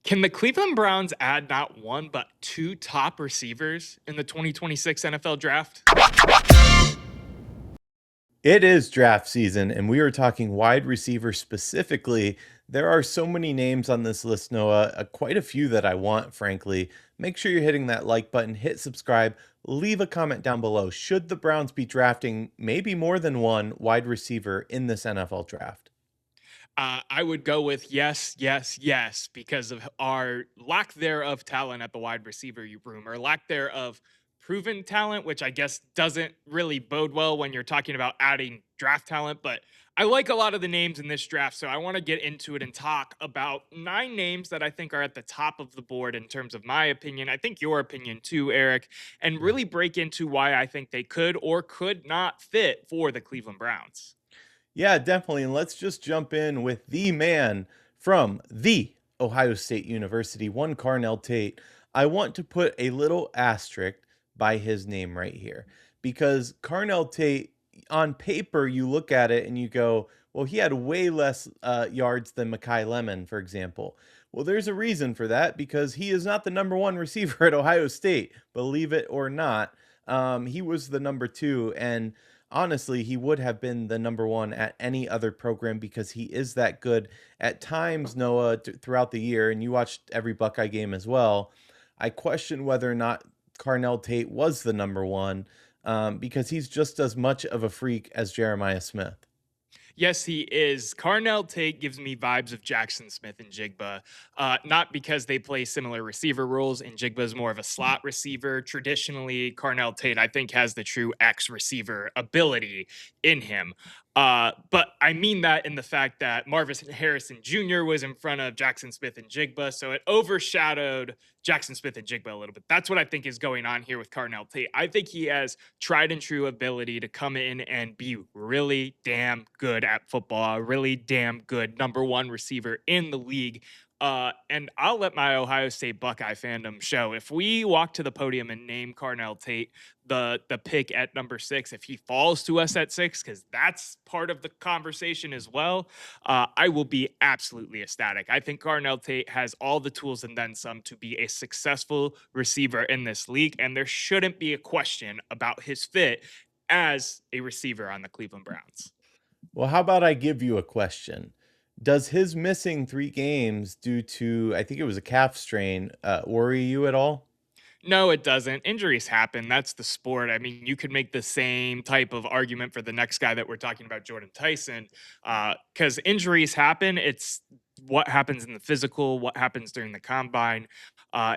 Can the Cleveland Browns add not one, but two top receivers in the 2026 NFL draft? It is draft season, and we are talking wide receiver specifically. There are so many names on this list, Noah, quite a few that I want, frankly. Make sure you're hitting that like button, hit subscribe, leave a comment down below. Should the Browns be drafting maybe more than one wide receiver in this NFL draft? I would go with yes, yes, yes, because of our lack thereof talent at the wide receiver room, or lack thereof proven talent, which I guess doesn't really bode well when you're talking about adding draft talent. But I like a lot of the names in this draft, so I want to get into it and talk about 9 names that I think are at the top of the board in terms of my opinion. I think your opinion too, Eric, and really break into why I think they could or could not fit for the Cleveland Browns. Yeah, definitely. And let's just jump in with the man from the Ohio State University, one Carnell Tate. I want to put a little asterisk by his name right here because Carnell Tate, on paper, you look at it and you go, well, he had way less yards than Makai Lemon, for example. Well, there's a reason for that because he is not the number one receiver at Ohio State, believe it or not. He was the number two. And honestly, he would have been the number one at any other program because he is that good. At times, Noah, throughout the year, and you watched every Buckeye game as well, I question whether or not Carnell Tate was the number one because he's just as much of a freak as Jeremiah Smith. Yes, he is. Carnell Tate gives me vibes of Jackson Smith and Jigba, not because they play similar receiver roles, and Jigba is more of a slot receiver. Traditionally, Carnell Tate, I think, has the true X receiver ability in him. But I mean that in the fact that Marvin Harrison Jr. was in front of Jackson Smith and Jigba, so it overshadowed Jackson Smith and Jigba a little bit. That's what I think is going on here with Carnell Tate. I think he has tried and true ability to come in and be really damn good at football, a really damn good number one receiver in the league. And I'll let my Ohio State Buckeye fandom show. If we walk to the podium and name Carnell Tate the pick at number 6, if he falls to us at 6, because that's part of the conversation as well, I will be absolutely ecstatic. I think Carnell Tate has all the tools and then some to be a successful receiver in this league, and there shouldn't be a question about his fit as a receiver on the Cleveland Browns. Well, how about I give you a question? Does his missing 3 games due to, I think it was a calf strain, worry you at all? No, it doesn't. Injuries happen. That's the sport. I mean, you could make the same type of argument for the next guy that we're talking about, Jordyn Tyson, because injuries happen. It's what happens in the physical, what happens during the combine.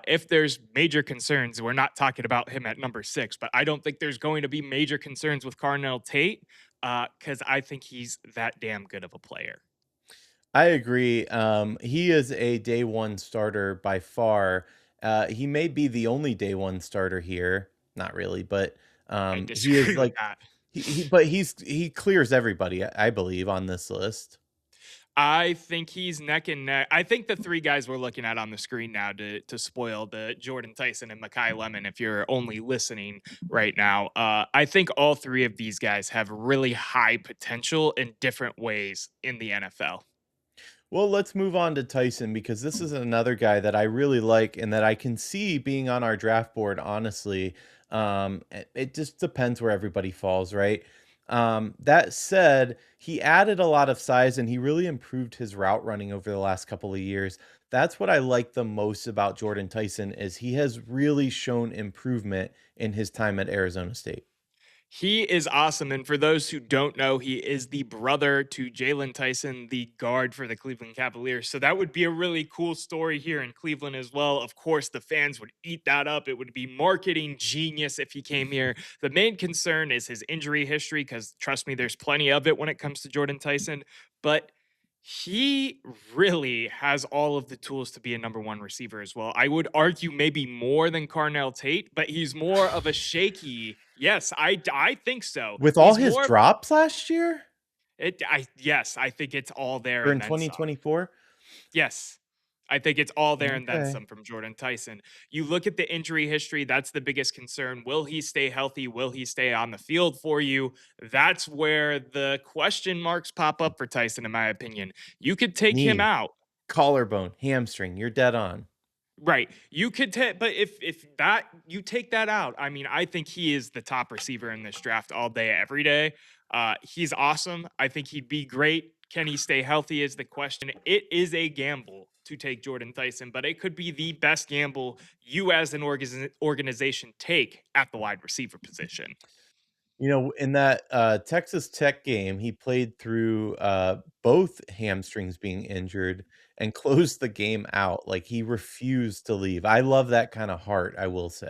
If there's major concerns, we're not talking about him at number 6, but I don't think there's going to be major concerns with Carnell Tate because I think he's that damn good of a player. I agree. He is a day one starter by far. He may be the only day one starter here. Not really, but I he is disagree with like that. he clears everybody, I believe, on this list. I think he's neck and neck. I think the 3 guys we're looking at on the screen now to spoil the Jordyn Tyson and Makai Lemon, if you're only listening right now, I think all 3 of these guys have really high potential in different ways in the NFL. Well, let's move on to Tyson because this is another guy that I really like and that I can see being on our draft board, honestly. It just depends where everybody falls, right? That said, he added a lot of size and he really improved his route running over the last couple of years. That's what I like the most about Jordyn Tyson is he has really shown improvement in his time at Arizona State. He is awesome. And for those who don't know, he is the brother to Jalen Tyson, the guard for the Cleveland Cavaliers. So that would be a really cool story here in Cleveland as well. Of course, the fans would eat that up. It would be marketing genius if he came here. The main concern is his injury history, because trust me, there's plenty of it when it comes to Jordyn Tyson. But he really has all of the tools to be a number one receiver as well. I would argue maybe more than Carnell Tate, but he's more of a shaky. Yes, I think so. With all He's his more drops last year yes, I think it's all there or in and then some. 2024? Yes. I think it's all there and then Okay. some from Jordyn Tyson. You look at the injury history, that's the biggest concern. Will he stay healthy? Will he stay on the field for you? That's where the question marks pop up for Tyson, in my opinion. You could take him Knee. out. Collarbone, hamstring, you're dead on. Right. You could take, but if that you take that out, I mean, I think he is the top receiver in this draft all day, every day. He's awesome. I think he'd be great. Can he stay healthy is the question. It is a gamble to take Jordyn Tyson, but it could be the best gamble you as an organization take at the wide receiver position. You know, in that, Texas Tech game, he played through, both hamstrings being injured and closed the game out, like, he refused to leave. I love that kinda heart, I will say.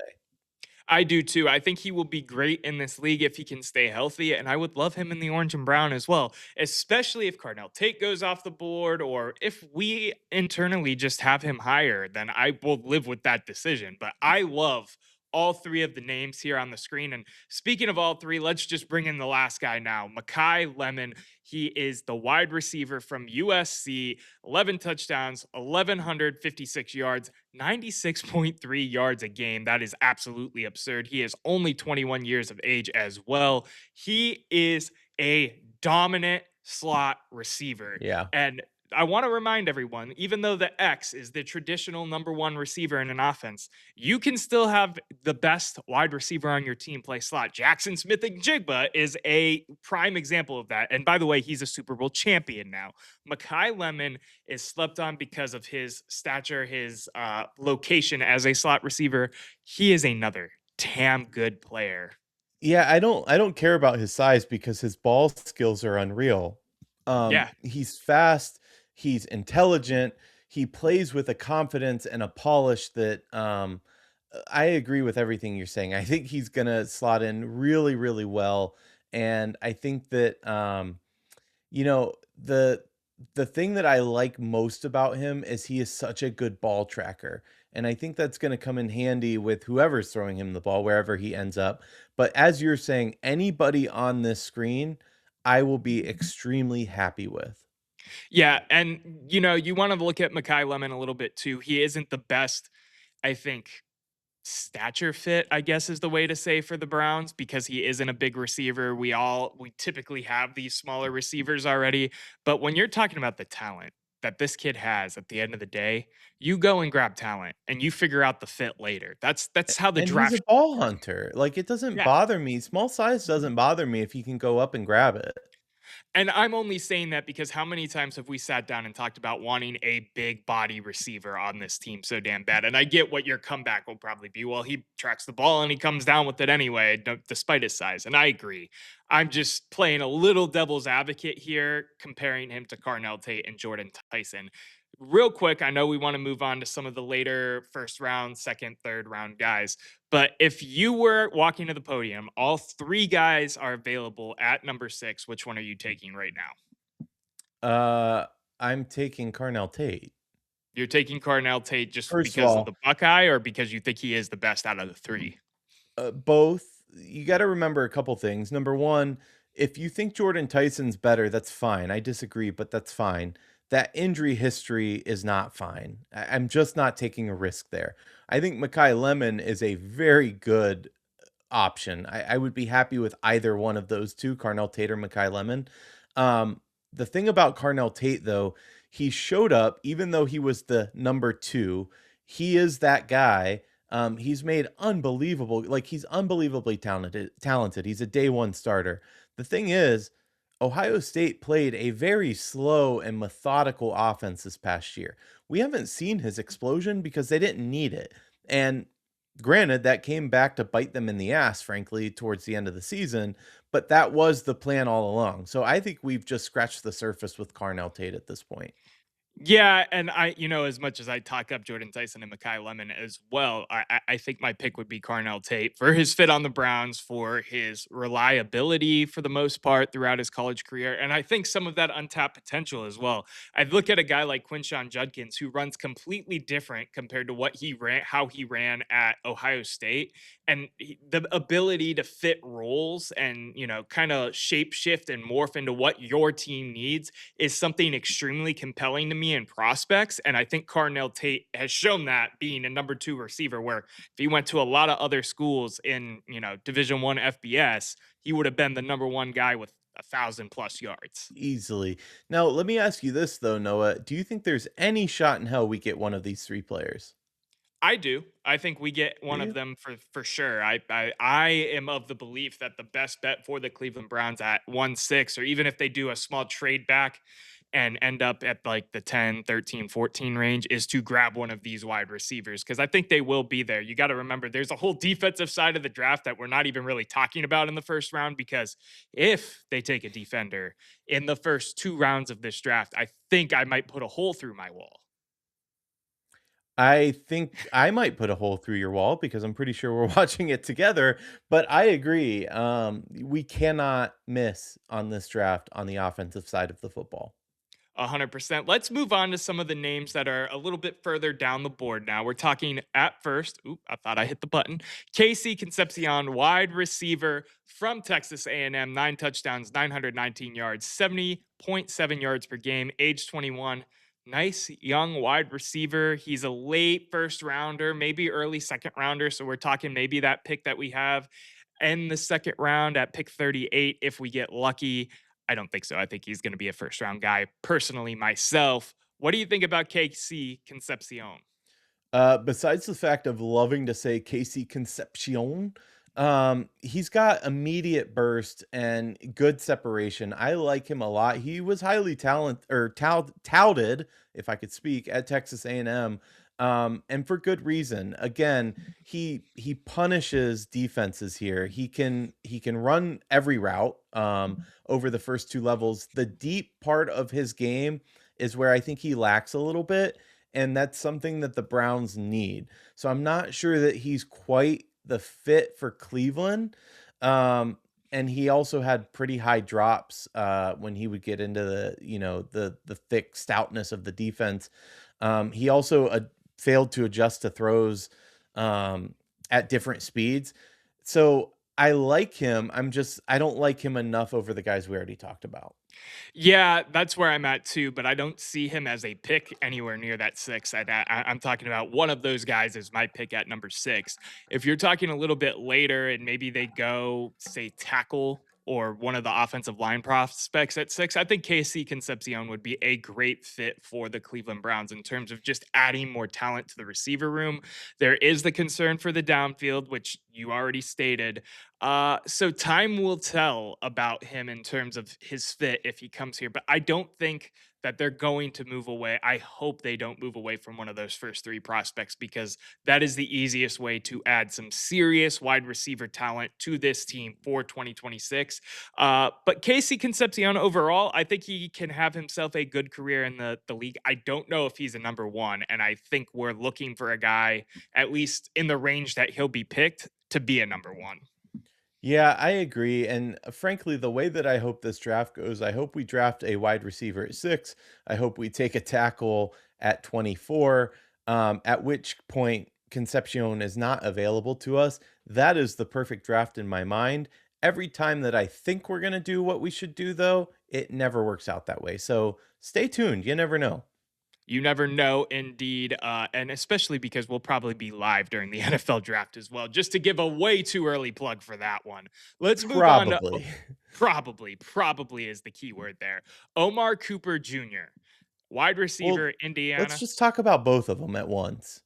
I do too. I think he will be great in this league if he can stay healthy, and I would love him in the orange and brown as well, especially if Carnell Tate goes off the board or if we internally just have him higher, then I will live with that decision. But I love all three of the names here on the screen. And speaking of all three, let's just bring in the last guy now, Makai Lemon. He is the wide receiver from USC, 11 touchdowns, 1,156 yards, 96.3 yards a game. That is absolutely absurd. He is only 21 years of age as well. He is a dominant slot receiver. Yeah. And I want to remind everyone, even though the X is the traditional number one receiver in an offense, you can still have the best wide receiver on your team play slot. Jackson Smith and Jigba is a prime example of that. And by the way, he's a Super Bowl champion now. Makai Lemon is slept on because of his stature, his location as a slot receiver. He is another damn good player. Yeah, I don't care about his size because his ball skills are unreal. Yeah. He's fast, he's intelligent, he plays with a confidence and a polish that, I agree with everything you're saying. I think he's gonna slot in really, really well, and I think that, you know, the thing that I like most about him is he is such a good ball tracker, and I think that's gonna come in handy with whoever's throwing him the ball, wherever he ends up. But as you're saying, anybody on this screen, I will be extremely happy with. Yeah. And, you want to look at Makai Lemon a little bit too. He isn't the best, I think, stature fit, I guess is the way to say for the Browns because he isn't a big receiver. We typically have these smaller receivers already, but when you're talking about the talent that this kid has at the end of the day, you go and grab talent and you figure out the fit later. That's how the And he's a draft ball works. hunter. Like, it doesn't Yeah. bother me. Small size doesn't bother me if he can go up and grab it. And I'm only saying that because how many times have we sat down and talked about wanting a big body receiver on this team so damn bad? And I get what your comeback will probably be. Well, he tracks the ball and he comes down with it anyway, despite his size. And I agree. I'm just playing a little devil's advocate here, comparing him to Carnell Tate and Jordyn Tyson. Real quick, I know we want to move on to some of the later first round, second, third round guys. But if you were walking to the podium, all three guys are available at number 6. Which one are you taking right now? Uh, I'm taking Carnell Tate. You're taking Carnell Tate just First of because of all, the Buckeye or because you think he is the best out of the three? both. You got to remember a couple things. Number one, if you think Jordan Tyson's better, that's fine. I disagree, but that's fine. That injury history is not fine. I'm just not taking a risk there. I think Makai Lemon is a very good option. I would be happy with either one of those two, Carnell Tate or Makai Lemon. The thing about Carnell Tate, though, he showed up even though he was the number two. He is that guy. He's made unbelievable, like he's unbelievably talented. Talented. He's a day one starter. The thing is, Ohio State played a very slow and methodical offense this past year. We haven't seen his explosion because they didn't need it. And granted, that came back to bite them in the ass, frankly, towards the end of the season, but that was the plan all along. So I think we've just scratched the surface with Carnell Tate at this point. Yeah, and as much as I talk up Jordyn Tyson and Makai Lemon as well, I think my pick would be Carnell Tate for his fit on the Browns, for his reliability for the most part throughout his college career, and I think some of that untapped potential as well. I look at a guy like Quinshon Judkins who runs completely different compared to how he ran at Ohio State, and the ability to fit roles and kind of shape shift and morph into what your team needs is something extremely compelling to me in prospects. And I think Carnell Tate has shown that being a number two receiver, where if he went to a lot of other schools in, Division One FBS, he would have been the number one guy with 1,000+ yards. Easily. Now, let me ask you this though, Noah. Do you think there's any shot in hell we get one of these three players? I do. I think we get Do one of you? them for sure. I am of the belief that the best bet for the Cleveland Browns at 1-6, or even if they do a small trade back and end up at like the 10, 13, 14 range, is to grab one of these wide receivers because I think they will be there. You got to remember there's a whole defensive side of the draft that we're not even really talking about in the first round, because if they take a defender in the first 2 rounds of this draft, I think I might put a hole through my wall. I think I might put a hole through your wall because I'm pretty sure we're watching it together. But I agree. We cannot miss on this draft on the offensive side of the football. 100%. Let's move on to some of the names that are a little bit further down the board now. We're talking at first. Oop, I thought I hit the button. Casey Concepcion, wide receiver from Texas A&M, 9 touchdowns, 919 yards, 70.7 yards per game, age 21. Nice young wide receiver. He's a late first rounder, maybe early second rounder. So we're talking maybe that pick that we have in the second round at pick 38 if we get lucky. I don't think so. I think he's going to be a first round guy personally myself. What do you think about KC Concepcion? Besides the fact of loving to say Casey Concepcion, he's got immediate burst and good separation. I like him a lot. He was highly touted, if I could speak, at Texas A&M, and for good reason. Again, he punishes defenses here. He can run every route over the first two levels. The deep part of his game is where I think he lacks a little bit, and that's something that the Browns need. So I'm not sure that he's quite the fit for Cleveland. And he also had pretty high drops when he would get into the thick stoutness of the defense. He also failed to adjust to throws at different speeds. So I like him. I don't like him enough over the guys we already talked about. Yeah, that's where I'm at too, but I don't see him as a pick anywhere near that six. I'm talking about one of those guys as my pick at number six. If you're talking a little bit later and maybe they go, say, tackle or one of the offensive line prospects at six, I think KC Concepcion would be a great fit for the Cleveland Browns in terms of just adding more talent to the receiver room. There is the concern for the downfield, which you already stated. So time will tell about him in terms of his fit if he comes here, but I don't think that they're going to move away. I hope they don't move away from one of those first three prospects, because that is the easiest way to add some serious wide receiver talent to this team for 2026. But Casey Concepcion overall, I think he can have himself a good career in the league. I don't know if he's a number one, and I think we're looking for a guy at least in the range that he'll be picked to be a number one. Yeah, I agree. And frankly, the way that I hope this draft goes, I hope we draft a wide receiver at 6. I hope we take a tackle at 24, at which point Concepcion is not available to us. That is the perfect draft in my mind. Every time that I think we're going to do what we should do, though, it never works out that way. So stay tuned. You never know. You never know, indeed. And especially because we'll probably be live during the NFL draft as well, just to give a way too early plug for that one. Let's move on to Probably. probably is the key word there. Omar Cooper Jr., wide Well, receiver, let's Indiana. just talk about both of them at once,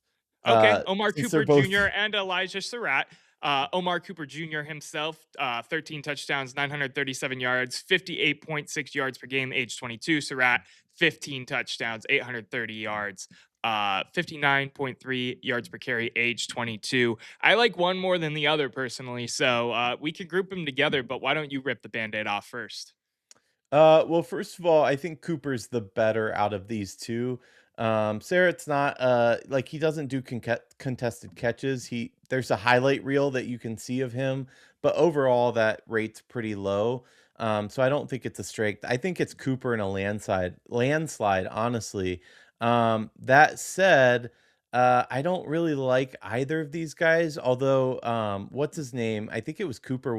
Okay, Omar since they're Cooper both. Jr. and Elijah Surratt. Omar Cooper Jr. himself, 13 touchdowns, 937 yards, 58.6 yards per game, age 22. Surratt, 15 touchdowns, 830 yards, 59.3 yards per carry, age 22. I like one more than the other personally, so we can group them together, but why don't you rip the band aid off first? Well, first of all, I think Cooper's the better out of these two. Sarah's not like he doesn't do contested catches. There's a highlight reel that you can see of him, but overall that rate's pretty low. So I don't think it's a strength. I think it's Cooper in a landslide, honestly. That said, I don't really like either of these guys. Although, what's his name? I think it was Cooper.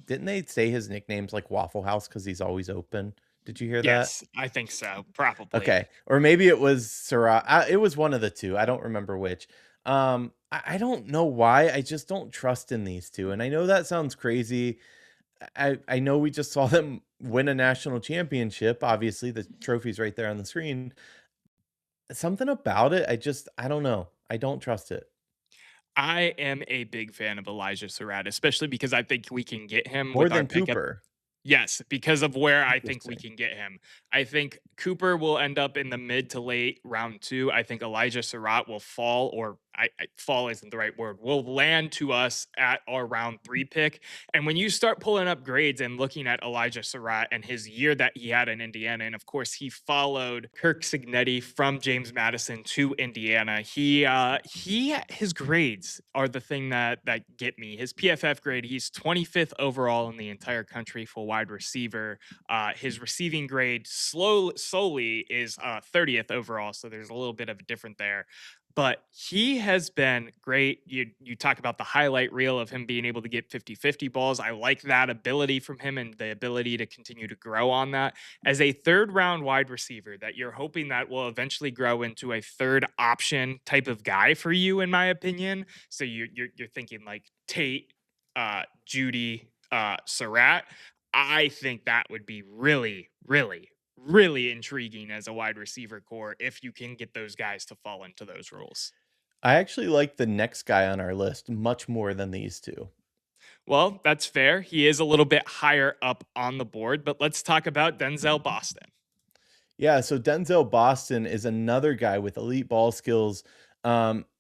Didn't they say his nickname's like Waffle House because he's always open? Did you hear that? Yes, I think so. Probably. Okay, or maybe it was Syrah. It was one of the two. I don't remember which. I don't know why. I just don't trust in these two, and I know that sounds crazy. I know we just saw them win a national championship. Obviously, the trophy's right there on the screen. Something about it, I don't know. I don't trust it. I am a big fan of Elijah Surratt, especially because I think we can get him More with our than pick at. Cooper. Yes, because of where I think we Interesting. can get him. I think Cooper will end up in the mid to late round 2. I think Elijah Surratt will fall, or fall isn't the right word, will land to us at our round 3 pick. And when you start pulling up grades and looking at Elijah Surratt and his year that he had in Indiana, and of course he followed Kirk Cignetti from James Madison to Indiana. His grades are the thing that get me. His PFF grade, he's 25th overall in the entire country for wide receiver. His receiving grade solely is 30th overall, so there's a little bit of a different there. But he has been great. You talk about the highlight reel of him being able to get 50-50 balls. I like that ability from him and the ability to continue to grow on that. As a third round wide receiver that you're hoping that will eventually grow into a third option type of guy for you, in my opinion. So you're thinking like Tate, Judy, Surratt. I think that would be really, really, really intriguing as a wide receiver core if you can get those guys to fall into those roles. I actually like the next guy on our list much more than these two. Well, that's fair. He is a little bit higher up on the board, but let's talk about Denzel Boston. Yeah, so Denzel Boston is another guy with elite ball skills.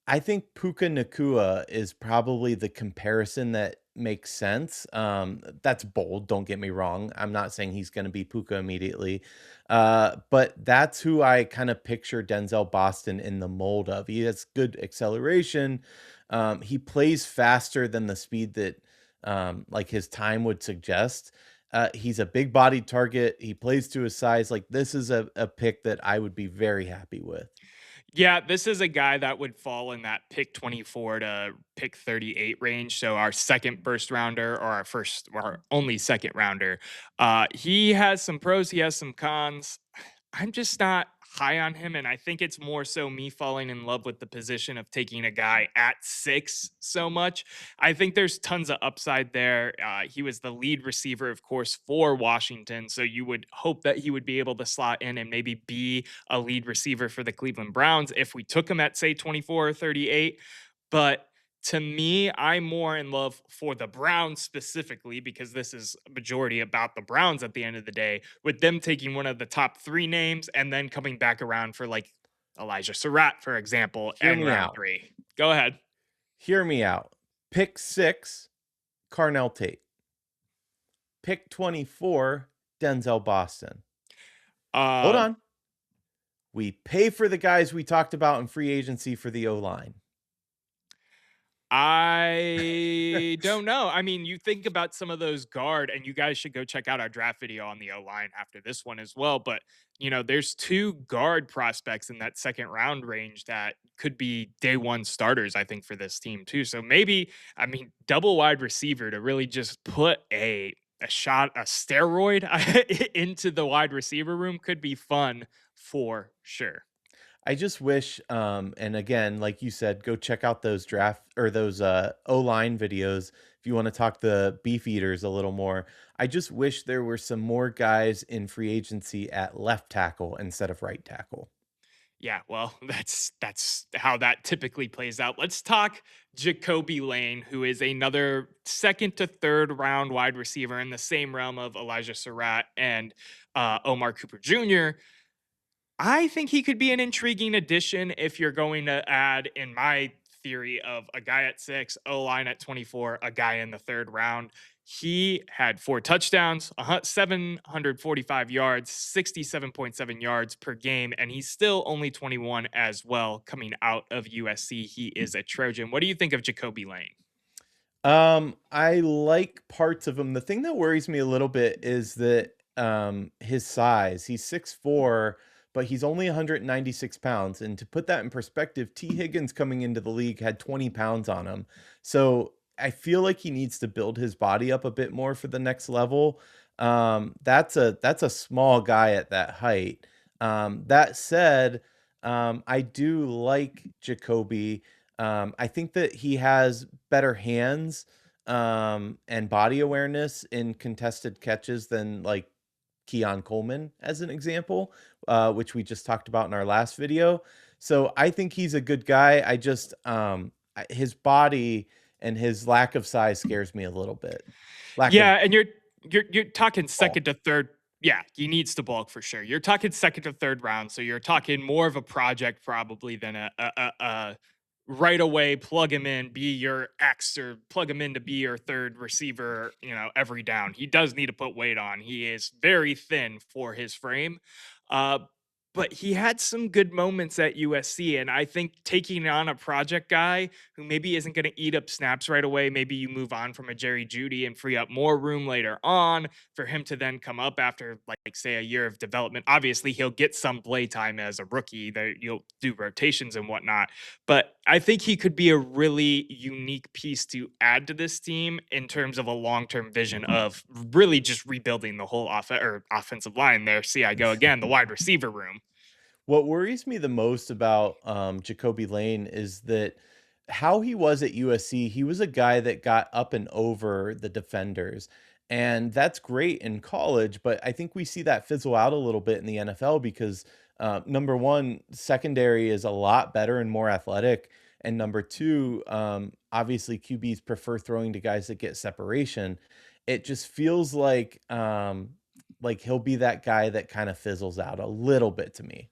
I think Puka Nakua is probably the comparison that makes sense. That's bold, don't get me wrong. I'm not saying he's going to be Puka immediately. But that's who I kind of picture Denzel Boston in the mold of. He has good acceleration. He plays faster than the speed that like his time would suggest. He's a big bodied target. He plays to his size. Like this is a pick that I would be very happy with. Yeah, this is a guy that would fall in that pick 24 to pick 38 range. So our second first rounder or our first or only second rounder. He has some pros, he has some cons. I'm just not high on him. And I think it's more so me falling in love with the position of taking a guy at 6 so much. I think there's tons of upside there. He was the lead receiver, of course, for Washington. So you would hope that he would be able to slot in and maybe be a lead receiver for the Cleveland Browns if we took him at, say, 24 or 38. But to me, I'm more in love for the Browns specifically because this is a majority about the Browns at the end of the day, with them taking one of the top 3 names and then coming back around for like Elijah Surratt, for example, Hear and me round out. 3. Go ahead. Hear me out. Pick 6, Carnell Tate. Pick 24, Denzel Boston. Hold Uh, on. We pay for the guys we talked about in free agency for the O line. I don't know. I mean, you think about some of those guard, and you guys should go check out our draft video on the O line after this one as well. But, there's 2 guard prospects in that second round range that could be day one starters, I think, for this team, too. So maybe, I mean, double wide receiver to really just put a shot, a steroid into the wide receiver room could be fun for sure. I just wish, and again, like you said, go check out those draft or those O line videos if you want to talk the beef eaters a little more. I just wish there were some more guys in free agency at left tackle instead of right tackle. Yeah, well, that's how that typically plays out. Let's talk Jacoby Lane, who is another second to third round wide receiver in the same realm of Elijah Surratt and Omar Cooper Jr. I think he could be an intriguing addition if you're going to add, in my theory, of a guy at 6, O line at 24, a guy in the third round. He had 4 touchdowns, 745 yards, 67.7 yards per game, and he's still only 21 as well coming out of USC. He is a Trojan. What do you think of Jacoby Lane? I like parts of him. The thing that worries me a little bit is that his size. He's 6'4", but he's only 196 pounds. And to put that in perspective, T. Higgins coming into the league had 20 pounds on him. So I feel like he needs to build his body up a bit more for the next level. That's a small guy at that height. That said, I do like Jacoby. I think that he has better hands and body awareness in contested catches than like Keon Coleman as an example, which we just talked about in our last video. So I think he's a good guy. I just his body and his lack of size scares me a little bit. Lack of Yeah, and you're talking ball. second to third. Yeah, he needs to bulk for sure. You're talking second to third round, so you're talking more of a project probably than a right away plug him in, be your X, or plug him in to be your third receiver. Every down. He does need to put weight on. He is very thin for his frame. Uh, but he had some good moments at USC, and I think taking on a project guy who maybe isn't going to eat up snaps right away. Maybe you move on from a Jerry Judy and free up more room later on for him to then come up after, like, say, a year of development. Obviously, he'll get some play time as a rookie. That you'll do rotations and whatnot. But I think he could be a really unique piece to add to this team in terms of a long-term vision of really just rebuilding the whole offensive line there. See, I go again, the wide receiver room. What worries me the most about Jacoby Lane is that how he was at USC, he was a guy that got up and over the defenders. And that's great in college, but I think we see that fizzle out a little bit in the NFL because number one, secondary is a lot better and more athletic. And number two, obviously QBs prefer throwing to guys that get separation. It just feels like he'll be that guy that kind of fizzles out a little bit to me.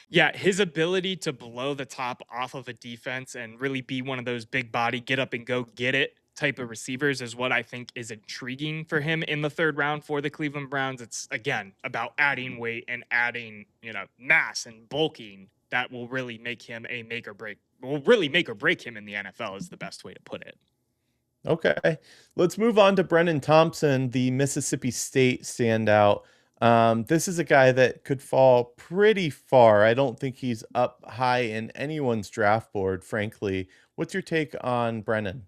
Yeah, his ability to blow the top off of a defense and really be one of those big body, get up and go get it type of receivers is what I think is intriguing for him in the third round for the Cleveland Browns. It's again about adding weight and adding, mass and bulking that will really make him a make or break, will really make or break him in the NFL is the best way to put it. Okay. Let's move on to Brennan Thompson, the Mississippi State standout. This is a guy that could fall pretty far. I don't think he's up high in anyone's draft board, frankly. What's your take on Brennan?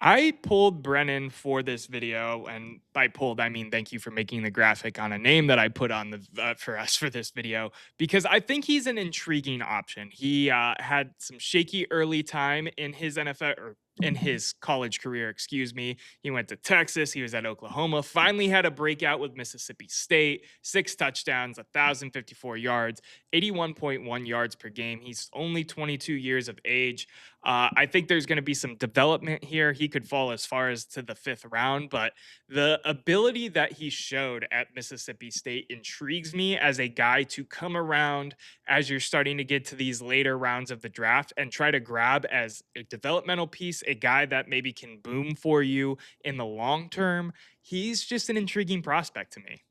I pulled Brennan for this video, and by pulled, I mean thank you for making the graphic on a name that I put on the for us for this video because I think he's an intriguing option. He had some shaky early time in his NFL or in his college career, excuse me. He went to Texas, he was at Oklahoma, finally had a breakout with Mississippi State, 6 touchdowns, 1,054 yards, 81.1 yards per game. He's only 22 years of age. I think there's going to be some development here. He could fall as far as to the fifth round, but the ability that he showed at Mississippi State intrigues me as a guy to come around as you're starting to get to these later rounds of the draft and try to grab as a developmental piece, a guy that maybe can boom for you in the long term. He's just an intriguing prospect to me.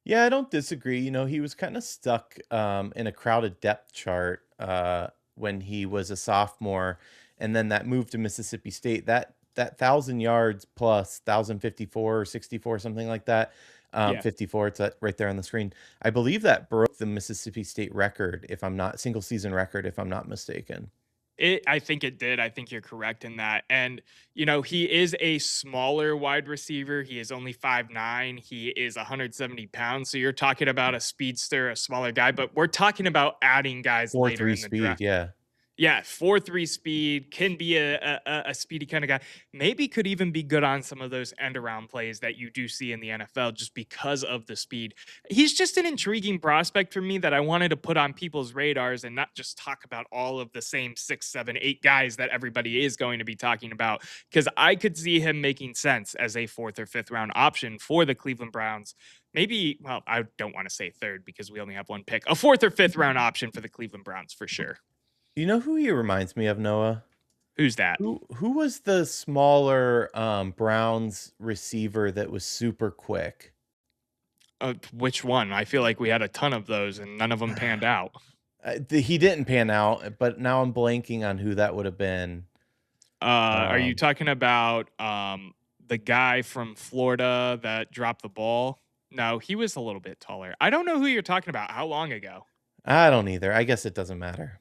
Yeah, I don't disagree. He was kind of stuck in a crowded depth chart when he was a sophomore, and then that move to Mississippi State. That 1,000 yards plus 1,054 or 64, something like that. Yeah. 54. It's right there on the screen. I believe that broke the Mississippi State record, if I'm not single season record, if I'm not mistaken. I think it did. I think you're correct in that. And, he is a smaller wide receiver. He is only 5'9". He is 170 pounds. So you're talking about a speedster, a smaller guy, but we're talking about adding guys Four later three in the speed. draft. Yeah. Yeah, 4.3 speed, can be a speedy kind of guy. Maybe could even be good on some of those end around plays that you do see in the NFL just because of the speed. He's just an intriguing prospect for me that I wanted to put on people's radars and not just talk about all of the same 6, 7, 8 guys that everybody is going to be talking about. Because I could see him making sense as a fourth or fifth round option for the Cleveland Browns. Maybe, well, I don't want to say third because we only have one pick. A fourth or fifth round option for the Cleveland Browns for sure. You know who he reminds me of, Noah? Who's that? Who was the smaller Browns receiver that was super quick? Which one? I feel like we had a ton of those and none of them panned out. He didn't pan out, but now I'm blanking on who that would have been. Are you Um, talking about the guy from Florida that dropped the ball? No, he was a little bit taller. I don't know who you're talking about. How long ago? I don't either. I guess it doesn't matter.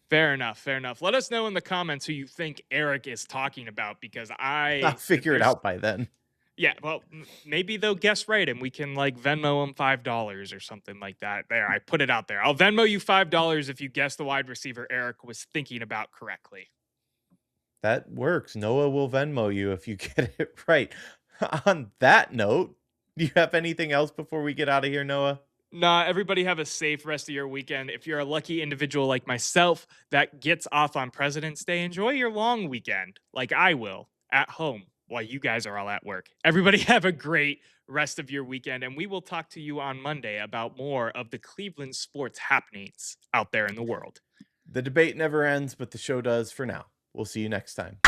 Fair enough. Fair enough. Let us know in the comments who you think Erik is talking about because I'll figure it there's out by then. yeah, well, maybe they'll guess right and we can like Venmo them $5 or something like that. There, I put it out there. I'll Venmo you $5 if you guess the wide receiver Erik was thinking about correctly. That works. Noah will Venmo you if you get it right. On that note, Do you have anything else before we get out of here, Noah? Nah, everybody have a safe rest of your weekend. If you're a lucky individual like myself that gets off on President's Day, enjoy your long weekend like I will at home while you guys are all at work. Everybody have a great rest of your weekend, and we will talk to you on Monday about more of the Cleveland sports happenings out there in the world. The debate never ends, but the show does for now. We'll see you next time.